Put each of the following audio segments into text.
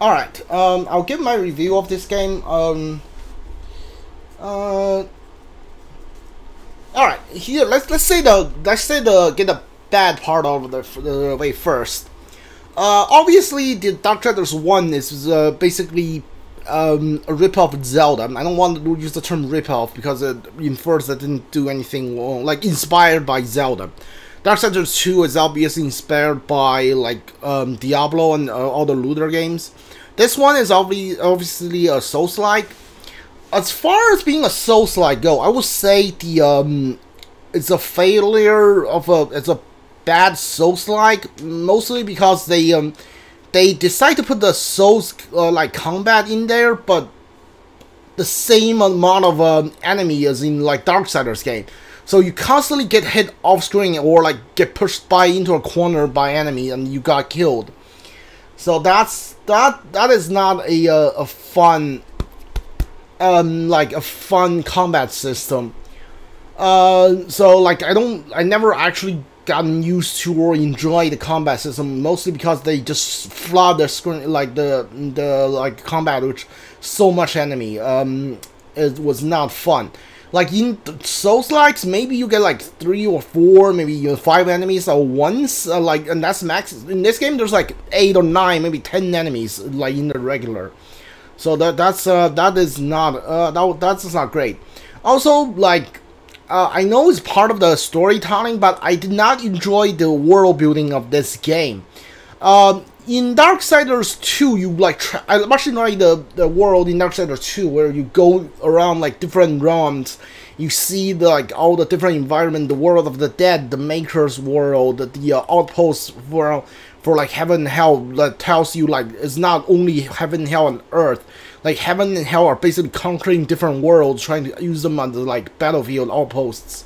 Alright, I'll give my review of this game. Alright, here let's say get the bad part of the way first. Obviously, the Darksiders 1 is basically a ripoff of Zelda. I don't want to use the term ripoff because it infers that it didn't do anything wrong, like inspired by Zelda. Darksiders 2 is obviously inspired by like Diablo and all the looter games. This one is obviously a Souls-like. As far as being a Souls-like go, I would say it's a failure of it's a bad Souls-like, mostly because they decide to put the Souls like combat in there, but the same amount of enemy as in like Darksiders game. So you constantly get hit off screen or like get pushed into a corner by enemy and you got killed. So that is not a fun like a fun combat system. So like I never actually gotten used to or enjoy the combat system, mostly because they just flood the screen like the like combat with so much enemy. It was not fun. Like in Souls-likes, maybe you get like 3 or 4, maybe 5 enemies at once, like, and that's max. In this game, there's like 8 or 9, maybe 10 enemies, like in the regular. So that's not great. Also, like, I know it's part of the storytelling, but I did not enjoy the world building of this game. In Darksiders 2, you like I much enjoy the world in Darksiders 2, where you go around like different realms. You see the like all the different environment, the world of the dead, the Maker's world, the outposts for like heaven and hell, that tells you like it's not only heaven, hell, and earth. Like heaven and hell are basically conquering different worlds, trying to use them as like battlefield outposts.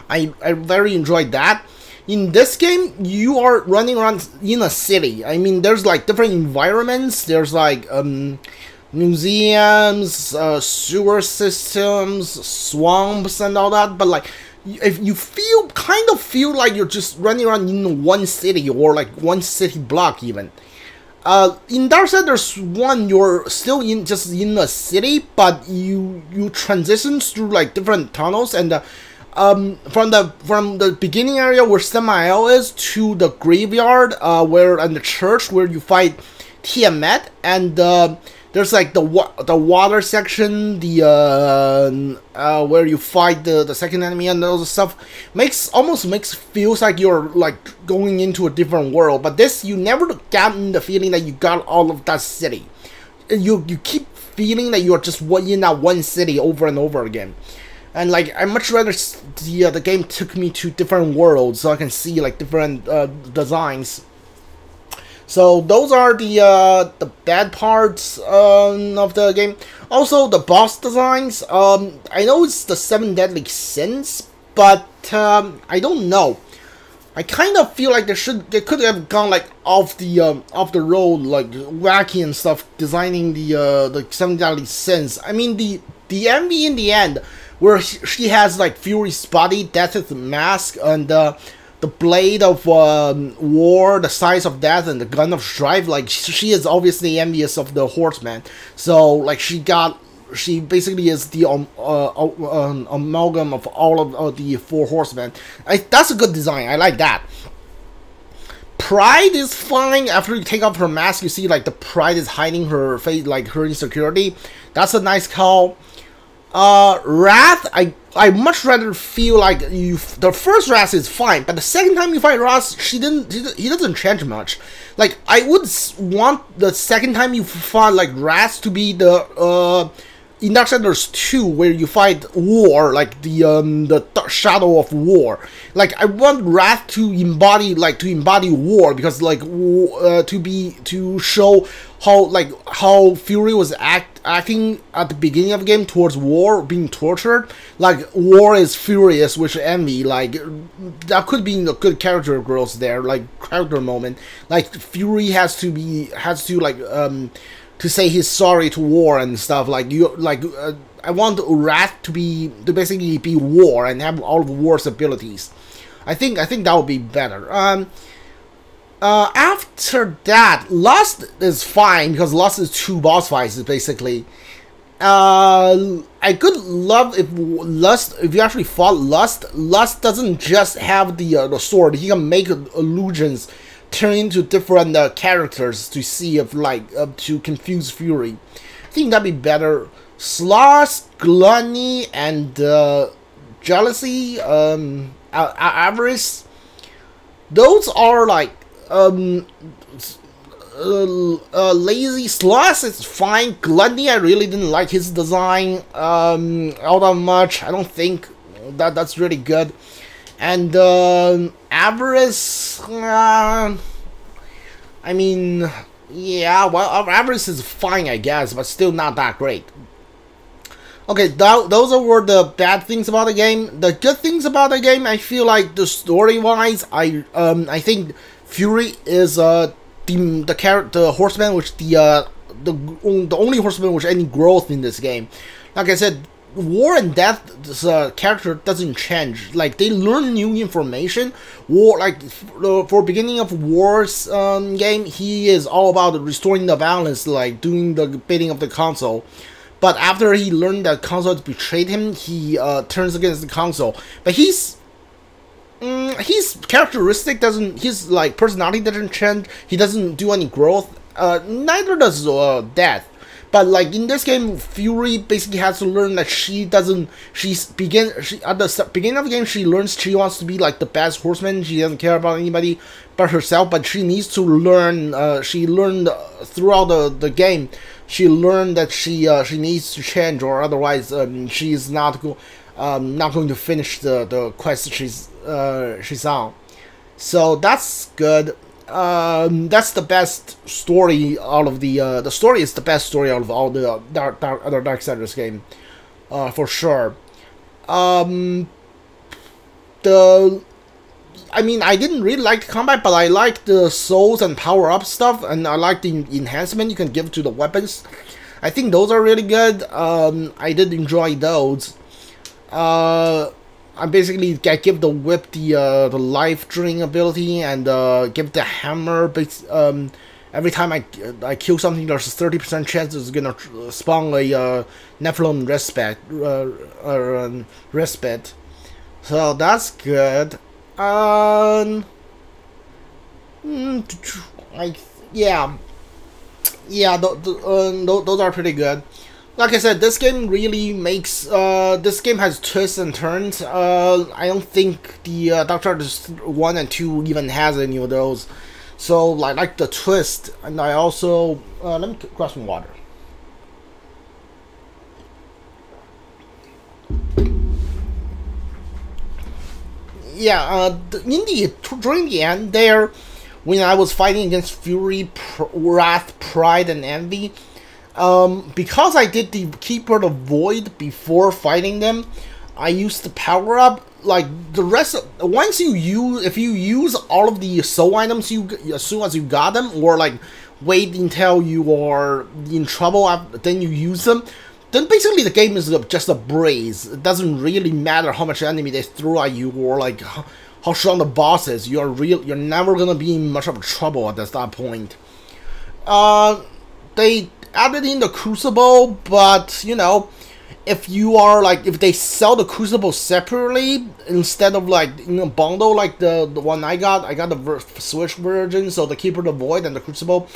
I very enjoyed that. In this game, you are running around in a city. I mean, there's like different environments. There's like museums, sewer systems, swamps, and all that. But like, if you kind of feel like you're just running around in one city or like one city block even. In Darksiders 1, you're still just in a city, but you transition through like different tunnels and. From the beginning area where Samael is to the graveyard, and the church where you fight Tiamat, and there's like the water section, where you fight the second enemy and all the stuff. Feels like you're like going into a different world. But this, you never gotten the feeling that you got all of that city. You keep feeling that you're just in that one city over and over again. And like, I much rather the game took me to different worlds so I can see like different designs. So those are the bad parts of the game. Also, the boss designs. I know it's the 7 deadly sins, but I don't know. I kind of feel like they could have gone like off the road, like wacky and stuff, designing the 7 deadly sins. I mean the enemy in the end, where she has like Fury's body, Death's mask, and the blade of war, the size of death, and the gun of strife. Like she is obviously envious of the Horsemen. So like she basically is the amalgam of all of the Four Horsemen. That's a good design. I like that. Pride is fine. After you take off her mask, you see like the pride is hiding her face, like her insecurity. That's a nice call. Wrath, I much rather feel like the first Wrath is fine, but the second time you fight Wrath, he doesn't change much. Like, I would want the second time you fight like Wrath to be the in Darksiders 2, where you fight War, like the shadow of War. Like, I want Wrath to embody War, because like to show how Fury was acting at the beginning of the game towards War, being tortured. Like, War is furious with envy. Like, that could be a good character growth there, like character moment. Like, Fury has to to say he's sorry to War and stuff. Like, I want Wrath to basically be War and have all of War's abilities. I think that would be better. After that, Lust is fine because Lust is 2 boss fights basically. I could love if you actually fought Lust doesn't just have the sword. He can make illusions turn into different characters to see if to confuse Fury. I think that'd be better. Sloth, Gluttony, and Jealousy, Avarice. Those are like lazy. Sloth is fine. Gluttony, I really didn't like his design all that much. I don't think that's really good. And Avarice, I mean, yeah, well, Avarice is fine, I guess, but still not that great. Okay, those were the bad things about the game. The good things about the game, I feel like the story-wise, I think Fury is the horseman, which the only horseman with any growth in this game. Like I said, War and Death's character doesn't change. Like, they learn new information. War, like for beginning of War's game, he is all about restoring the balance, like doing the bidding of the console. But after he learned that console has betrayed him, he turns against the console. But his characteristic doesn't, his like personality doesn't change. He doesn't do any growth. Neither does Death. But like in this game, Fury basically has to learn that at the beginning of the game, she learns she wants to be like the best horseman. She doesn't care about anybody but herself. But she needs to learn. She learned throughout the game. She learned that she needs to change, or otherwise she's not going to finish the quest she's on. So that's good. That's the best story out of the story is the best story out of all the other Darksiders game, for sure. I mean, I didn't really like the combat, but I like the souls and power-up stuff, and I like the enhancement you can give to the weapons. I think those are really good. I did enjoy those. I basically give the whip the life drain ability, and give the hammer. Every time I kill something, there's a 30% chance it's gonna spawn a Nephilim respite. So that's good. Yeah, those are pretty good. Like I said, this game really makes this game has twists and turns. I don't think the Darksiders 1 and 2 even has any of those. So I like the twist, and I also let me grab some water. Yeah, during the end there, when I was fighting against Fury, Wrath, Pride, and Envy, because I did the Keeper of the Void before fighting them, I used the power up. Like the rest, if you use all of the soul items as soon as you got them, or like wait until you are in trouble then you use them, then basically the game is just a breeze. It doesn't really matter how much enemy they throw at you, or like how strong the boss is. You're never gonna be in much of trouble at that point. They added in the Crucible, but you know, if they sell the Crucible separately instead of in a bundle like the one I got the Switch version, so the Keeper of the Void and the Crucible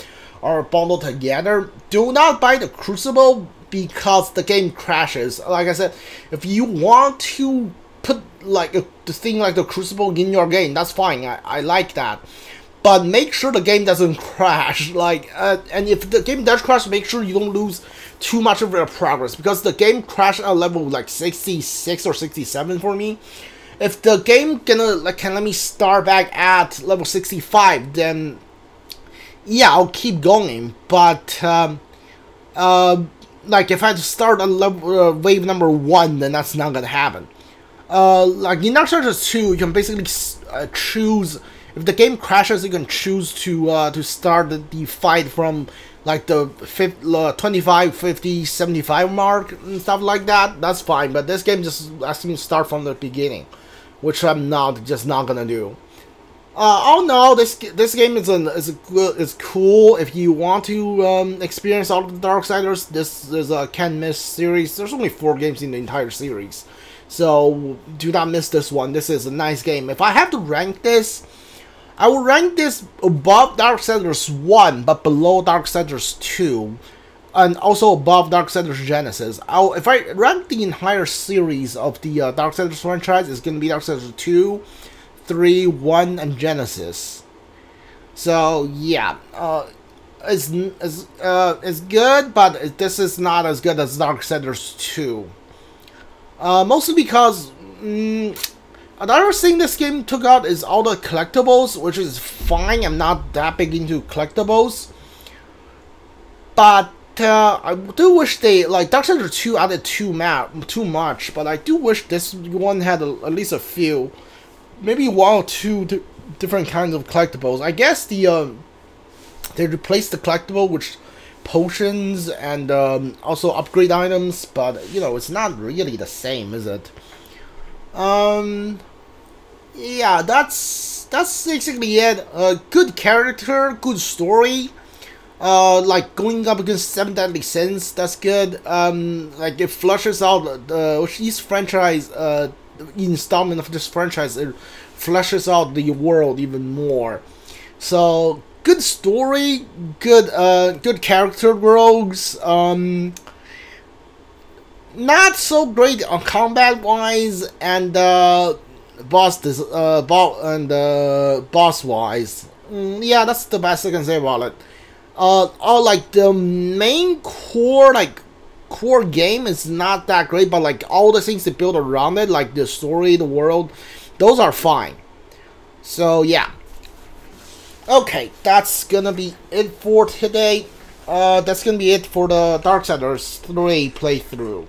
are bundled together. Do not buy the Crucible because the game crashes. Like I said, if you want to put the thing like the Crucible in your game, that's fine. I like that. But make sure the game doesn't crash. And if the game does crash, make sure you don't lose too much of your progress, because the game crashed at level 66 or 67 for me. If the game can let me start back at level 65, then yeah, I'll keep going. But if I had to start on level wave number 1, then that's not gonna happen. Like in Darksiders 2, you can basically choose. If the game crashes, you can choose to start the fight from the 25, 50, 75 mark and stuff like that. That's fine, but this game just asks me to start from the beginning, which I'm just not gonna do. Oh no, this game is cool. If you want to experience all of the Darksiders, this is a can't miss series. There's only 4 games in the entire series, so do not miss this one. This is a nice game. If I have to rank this, I will rank this above Darksiders 1, but below Darksiders 2, and also above Darksiders Genesis. If I rank the entire series of the Darksiders franchise, it's gonna be Darksiders 2. 3, 1, and Genesis. So yeah, it's good, but this is not as good as Darksiders 2. Mostly because another thing this game took out is all the collectibles, which is fine. I'm not that big into collectibles, but I do wish they, like, Darksiders 2 added too much, but I do wish this one had at least a few. Maybe 1 or 2 different kinds of collectibles. I guess they replaced the collectible with potions and also upgrade items, but you know, it's not really the same, is it? Yeah, that's basically it. Good character, good story. Like going up against 7 Deadly Sins, that's good. Like it flushes out each franchise. Installment of this franchise, it fleshes out the world even more. So good story, good character growths. Not so great on combat wise and boss wise. Yeah, that's the best I can say about it. All like the main core game is not that great, but like all the things they build around it, like the story, the world, those are fine. So yeah, okay, that's gonna be it for today. That's gonna be it for the Darksiders 3 playthrough.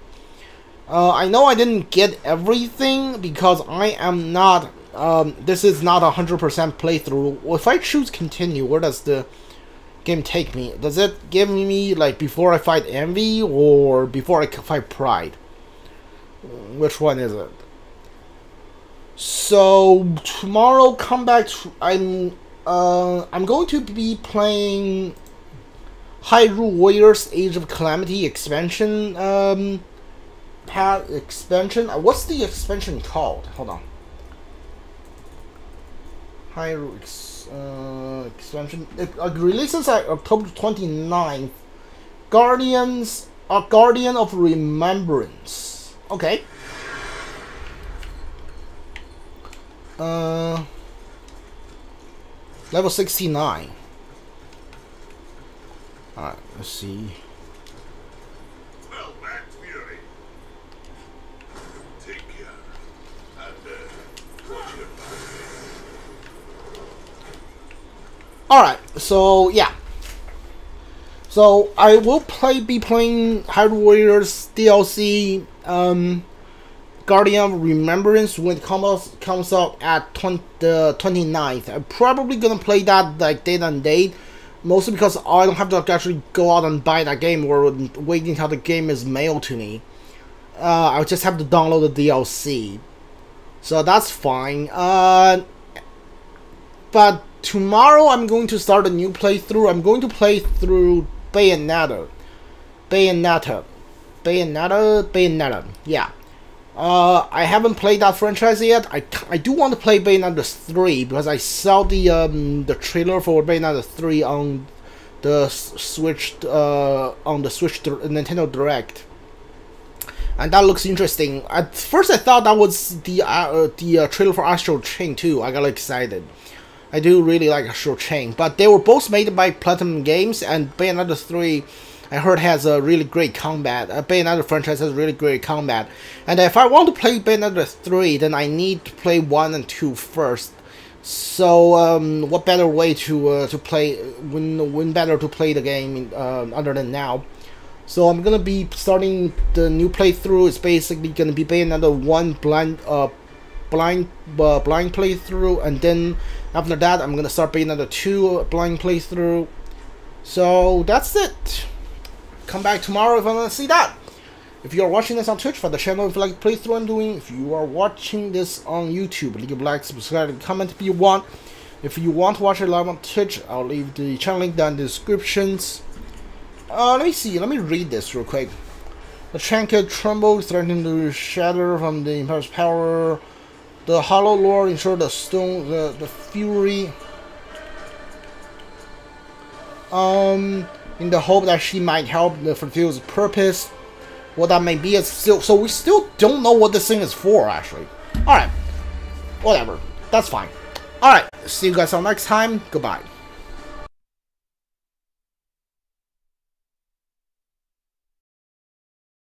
I know I didn't get everything because I am not this is not 100% playthrough. If I choose continue, where does the game take me? Does it give me like before I fight envy or before I fight pride? Which one is it? So tomorrow, come back. I'm going to be playing Hyrule Warriors Age of Calamity expansion. Expansion. What's the expansion called? Hold on. Hyrule expansion. It releases at October 29th. Guardian of Remembrance. Okay. Level 69. Alright, let's see. Well, back, Fury. Take care. And watch your back. Alright, so yeah. So I will be playing Hyrule Warriors DLC Guardian of Remembrance when it comes out at the 29th. I'm probably gonna play that like date and date, mostly because I don't have to actually go out and buy that game or wait until the game is mailed to me. I'll just have to download the DLC, so that's fine. But tomorrow I'm going to start a new playthrough. I'm going to play through Bayonetta. Yeah. I haven't played that franchise yet. I do want to play Bayonetta 3 because I saw the trailer for Bayonetta 3 on the Switch Nintendo Direct, and that looks interesting. At first I thought that was the trailer for Astral Chain 2. I got excited. I do really like Astral Chain, but they were both made by Platinum Games, and Bayonetta 3 I heard has a really great combat. Bayonetta franchise has really great combat, and if I want to play Bayonetta 3, then I need to play 1 and 2 first. So what better way to play when better to play the game other than now? So I'm gonna be starting the new playthrough. It's basically gonna be Bayonetta 1 blind playthrough, and then after that I'm gonna start Bayonetta 2 blind playthrough. So that's it. Come back tomorrow if I want to see that. If you are watching this on Twitch for the channel, if you like the playthrough I'm doing, if you are watching this on YouTube, leave a like, subscribe, and comment if you want. If you want to watch it live on Twitch, I'll leave the channel link down in the descriptions. Let me see. Let me read this real quick. The trinket trembles, threatening to shatter from the Empire's power. The Hollow Lord ensures the stone, the fury. In the hope that she might help fulfill its purpose. What that may be is still, so we still don't know what this thing is for, actually. Alright. Whatever. That's fine. Alright. See you guys all next time. Goodbye.